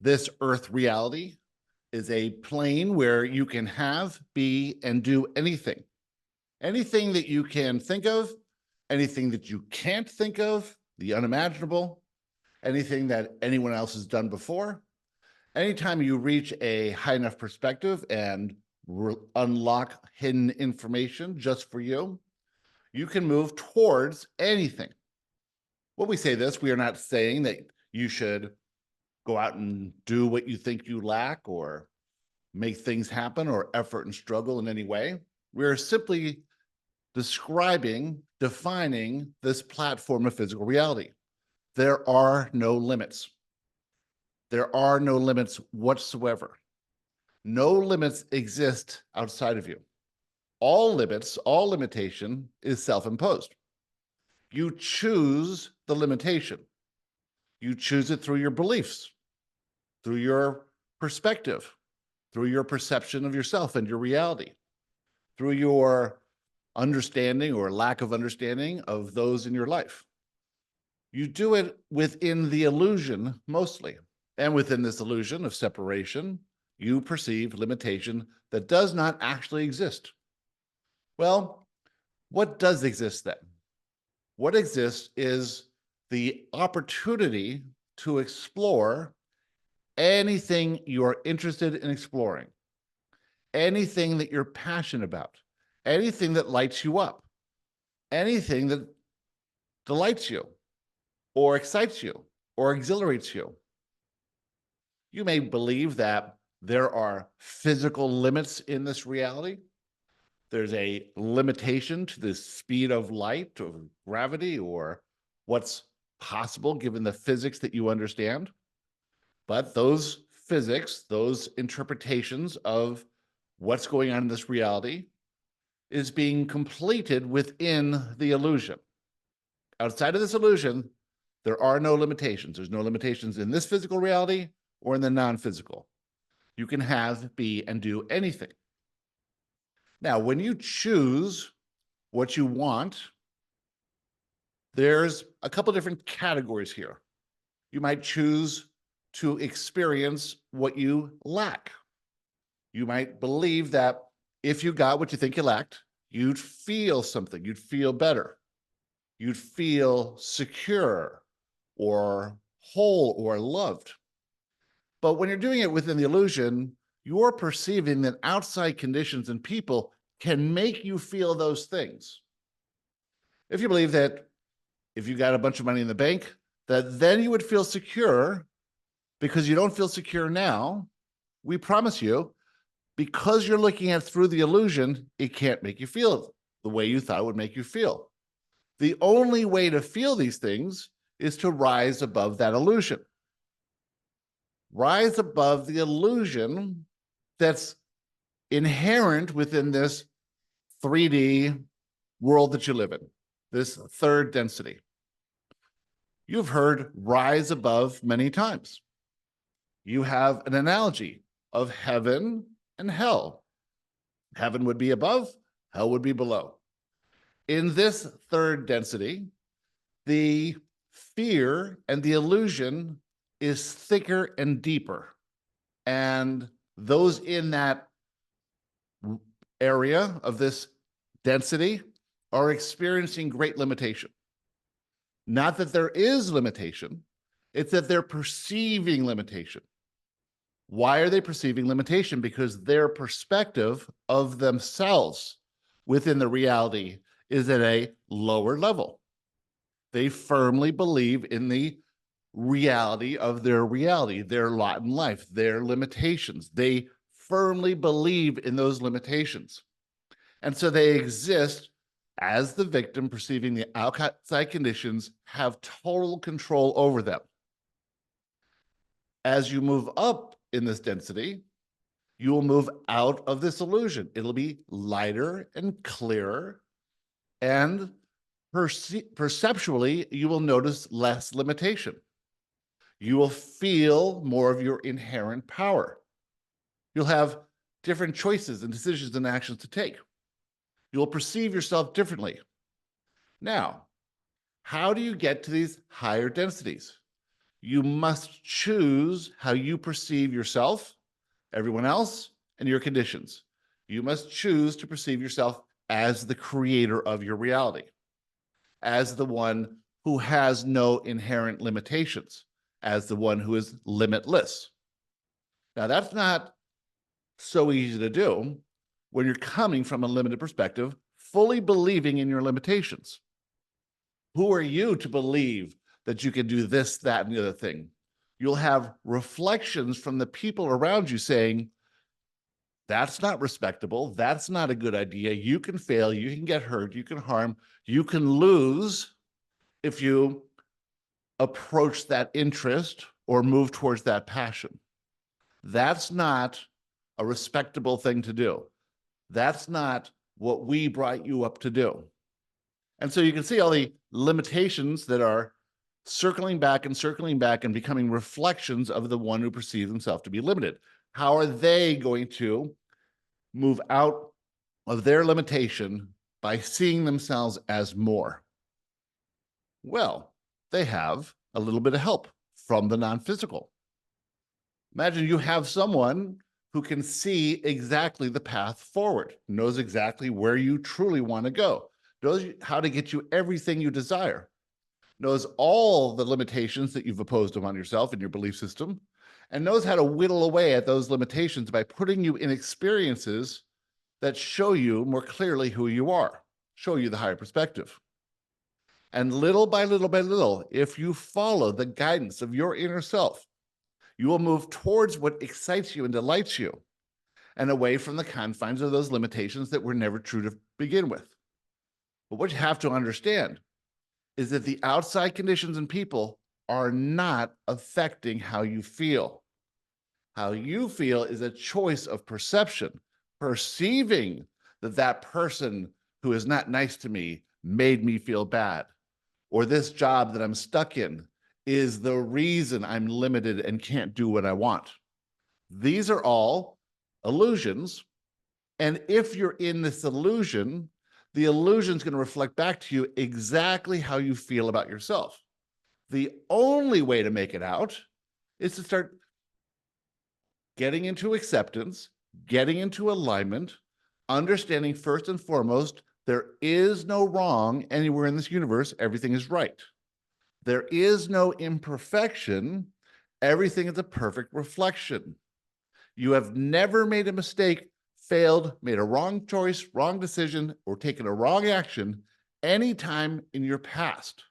This earth reality is a plane where you can have, be, and do anything. Anything that you can think of, anything that you can't think of, the unimaginable, anything that anyone else has done before. Anytime you reach a high enough perspective and unlock hidden information just for you, you can move towards anything. When we say this, we are not saying that you should go out and do what you think you lack or make things happen or effort and struggle in any way. We're simply describing, defining this platform of physical reality. There are no limits. There are no limits whatsoever. No limits exist outside of you. All limits, all limitation is self-imposed. You choose the limitation. You choose it through your beliefs, through your perspective, through your perception of yourself and your reality, through your understanding or lack of understanding of those in your life. You do it within the illusion mostly. And within this illusion of separation, you perceive limitation that does not actually exist. Well, what does exist then? What exists is the opportunity to explore anything you're interested in exploring, anything that you're passionate about, anything that lights you up, anything that delights you or excites you or exhilarates you. You may believe that there are physical limits in this reality. There's a limitation to the speed of light or gravity or what's possible given the physics that you understand. But those physics, those interpretations of what's going on in this reality is being completed within the illusion. Outside of this illusion, there are no limitations. There's no limitations in this physical reality or in the non-physical. You can have, be, and do anything. Now, when you choose what you want, there's a couple different categories here. You might choose to experience what you lack. You might believe that if you got what you think you lacked, you'd feel something, you'd feel better, you'd feel secure or whole or loved. But when you're doing it within the illusion, you're perceiving that outside conditions and people can make you feel those things. If you believe that if you got a bunch of money in the bank, that then you would feel secure because you don't feel secure now, we promise you, because you're looking at through the illusion, it can't make you feel the way you thought it would make you feel. The only way to feel these things is to rise above that illusion. Rise above the illusion that's inherent within this 3D world that you live in, this third density. You've heard rise above many times. You have an analogy of heaven and hell. Heaven would be above, hell would be below. In this third density, the fear and the illusion is thicker and deeper. And those in that area of this density are experiencing great limitation. Not that there is limitation, it's that they're perceiving limitation. Why are they perceiving limitation? Because their perspective of themselves within the reality is at a lower level. They firmly believe in the reality of their reality, their lot in life, their limitations. They firmly believe in those limitations. And so they exist as the victim, perceiving the outside conditions have total control over them. As you move up in this density, you will move out of this illusion. It'll be lighter and clearer, and perceptually, you will notice less limitation. You will feel more of your inherent power. You'll have different choices and decisions and actions to take. You'll perceive yourself differently. Now, how do you get to these higher densities? You must choose how you perceive yourself, everyone else, and your conditions. You must choose to perceive yourself as the creator of your reality, as the one who has no inherent limitations, as the one who is limitless. Now, that's not so easy to do when you're coming from a limited perspective, fully believing in your limitations. Who are you to believe that you can do this, that, and the other thing? You'll have reflections from the people around you saying, that's not respectable. That's not a good idea. You can fail. You can get hurt. You can harm. You can lose if you approach that interest or move towards that passion. That's not a respectable thing to do. That's not what we brought you up to do. And so you can see all the limitations that are circling back and becoming reflections of the one who perceives himself to be limited. How are they going to move out of their limitation by seeing themselves as more? Well, they have a little bit of help from the non-physical. Imagine you have someone who can see exactly the path forward, knows exactly where you truly want to go, knows how to get you everything you desire, knows all the limitations that you've imposed upon yourself and your belief system, and knows how to whittle away at those limitations by putting you in experiences that show you more clearly who you are, show you the higher perspective. And little by little by little, if you follow the guidance of your inner self, you will move towards what excites you and delights you, and away from the confines of those limitations that were never true to begin with. But what you have to understand is that the outside conditions and people are not affecting how you feel. How you feel is a choice of perception, perceiving that that person who is not nice to me made me feel bad, or this job that I'm stuck in is the reason I'm limited and can't do what I want. These are all illusions. And if you're in this illusion, the illusion is going to reflect back to you exactly how you feel about yourself. The only way to make it out is to start getting into acceptance, getting into alignment, understanding first and foremost, there is no wrong anywhere in this universe. Everything is right. There is no imperfection. Everything is a perfect reflection. You have never made a mistake, failed, made a wrong choice, wrong decision, or taken a wrong action anytime in your past.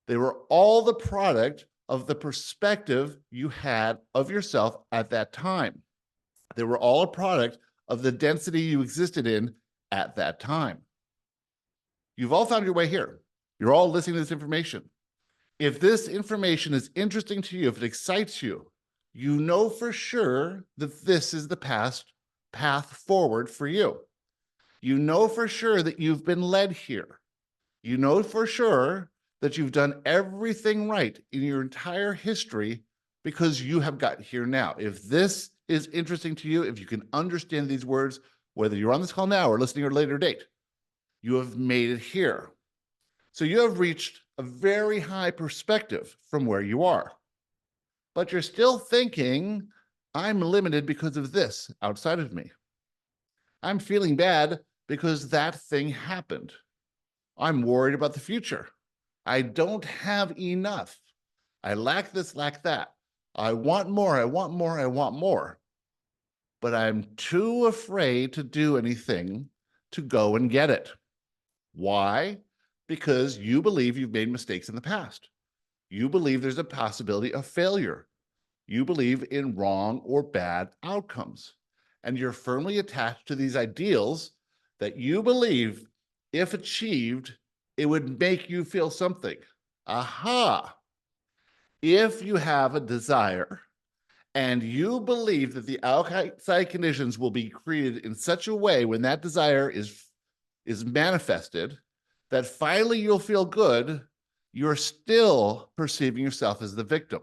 They were all the product of the perspective you had of yourself at that time. They were all a product of the density you existed in at that time. You've all found your way here. You're all listening to this information. If this information is interesting to you, if it excites you, you know for sure that this is the path forward for you. You know for sure that you've been led here. You know for sure that you've done everything right in your entire history because you have got here now. If this is interesting to you, if you can understand these words, whether you're on this call now or listening at a later date, you have made it here. So you have reached a very high perspective from where you are. But you're still thinking, I'm limited because of this outside of me. I'm feeling bad because that thing happened. I'm worried about the future. I don't have enough. I lack this, lack that. I want more, I want more, I want more. But I'm too afraid to do anything to go and get it. Why? Because you believe you've made mistakes in the past. You believe there's a possibility of failure. You believe in wrong or bad outcomes. And you're firmly attached to these ideals that you believe, if achieved, it would make you feel something. Aha! If you have a desire and you believe that the outside conditions will be created in such a way when that desire is manifested, that finally you'll feel good, you're still perceiving yourself as the victim.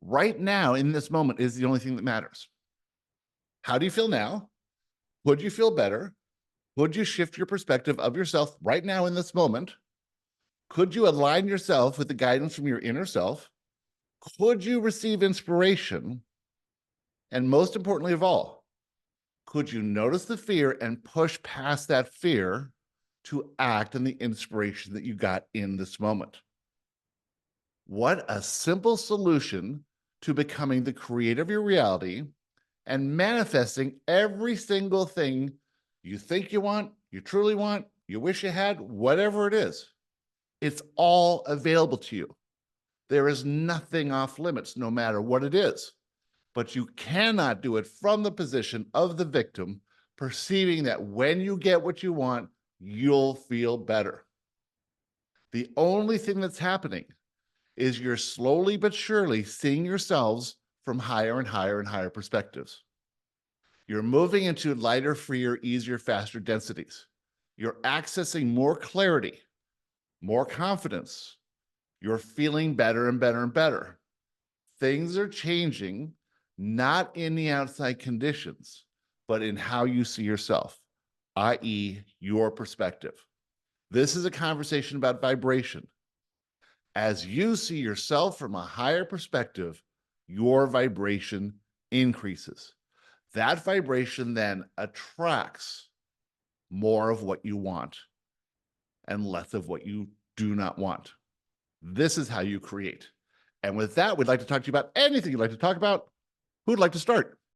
Right now, in this moment, is the only thing that matters. How do you feel now? Would you feel better? Would you shift your perspective of yourself right now in this moment? Could you align yourself with the guidance from your inner self? Could you receive inspiration? And most importantly of all, could you notice the fear and push past that fear to act on the inspiration that you got in this moment? What a simple solution to becoming the creator of your reality and manifesting every single thing you think you want, you truly want, you wish you had, whatever it is. It's all available to you. There is nothing off limits, no matter what it is. But you cannot do it from the position of the victim, perceiving that when you get what you want, you'll feel better. The only thing that's happening is you're slowly but surely seeing yourselves from higher and higher and higher perspectives. You're moving into lighter, freer, easier, faster densities. You're accessing more clarity, more confidence. You're feeling better and better and better. Things are changing, not in the outside conditions, but in how you see yourself, i.e., your perspective. This is a conversation about vibration. As you see yourself from a higher perspective, your vibration increases. That vibration then attracts more of what you want and less of what you do not want. This is how you create. And with that, we'd like to talk to you about anything you'd like to talk about. Who'd like to start?